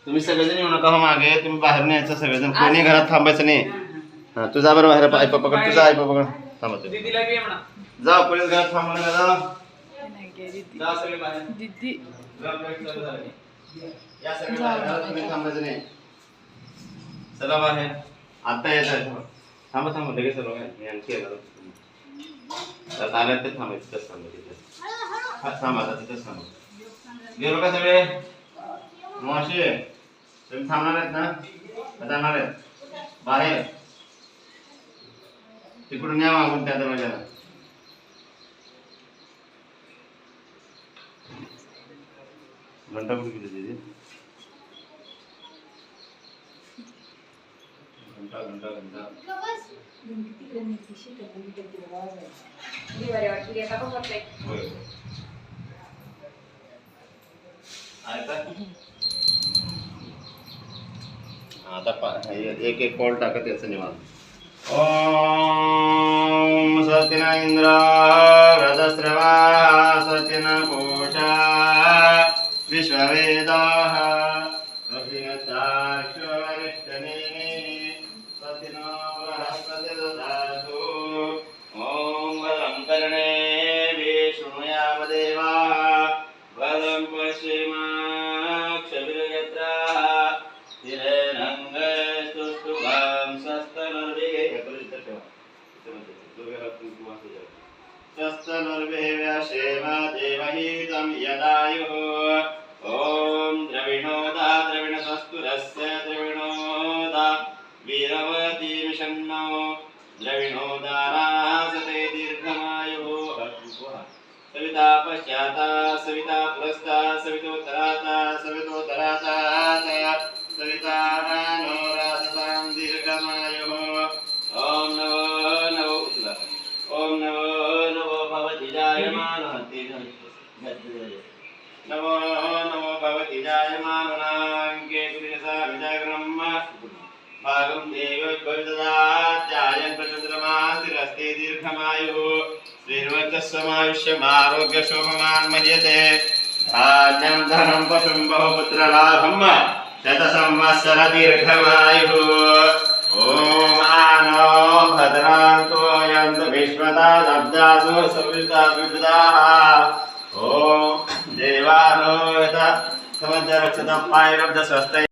तुम्ही सगळेजण येऊ नका हो मागे, तुम्ही बाहेर न्यायचं सगळेजण, कोणी घरात थांबायचं नाही. हा तुझा बरं बाहेर आई पप्पा पकड, तुझा आई पप्पा पकड, थांबा जा पोलीस घरात थांबू नका, जा जा सगळे बाहेर. या सगळे बाहेर, तुम्ही थांबायचं नाही. चला बाहेर आता यायचं. थांबा थांबा लगेच चला मी आणखी येणार. आल्यात ते थांबायचं, तिथंच थांबा, थांबा आता तिथंच थांबा. गेलो का सगळे मावशी? तुम्ही थांबणार आहेत ना? जाणार आहेत बाहेर? तिकडून या मागून त्या दरवाजाला. घंटा कुठे गेली तिथे? घंटा घंटा घंटा आता एक एक कॉल टाकत याचं निवांत. ओम सत्यन इंद्र रथस्रवा सत्यन कोशा विश्ववेदाः अभिनताक्षरिष्टने सत्यन बृहस्पति ददातु. ओम वदं कर्णे विष्णुयाम देवाः वदं पश्चिमाक्षभिर्यत्राः तिरेनङ्गस्तुष्टुभां सस्तनुर्वे व्यासेव देवहितं यदायुः. ॐ द्रविणोदा द्रविणसस्तुरस्य द्रविणोदा वीरवती विषण्णो द्रविणोदारासते दीर्घमायुः. सविता पश्चाता सविता पुरस्ता सवितोत्तराता सवितोत्तराता सविता नोरासतां दीर्घमायुः. ॐ नमो नमो ॐ नमो नमो भवति जायमानः नमो नमो भवति जायमानां केतुर्यसा विजाग्रम् भागं देवोद्भविददात्यायन् प्रचन्द्रमास्तिरस्ते दीर्घमायुः. श्रीर्वचस्वमायुष्यमारोग्यशोभमान् मह्यते. धान्यं धनं पशुं बहुपुत्रलाभं शतसंवत्सर दीर्घमायुः. ॐ आनो भद्रान्तो यन्तु विश्वता दब्दासु सविताः. ॐ देवानो यथा समञ्च रक्षतः पायरब्ध स्वस्ति.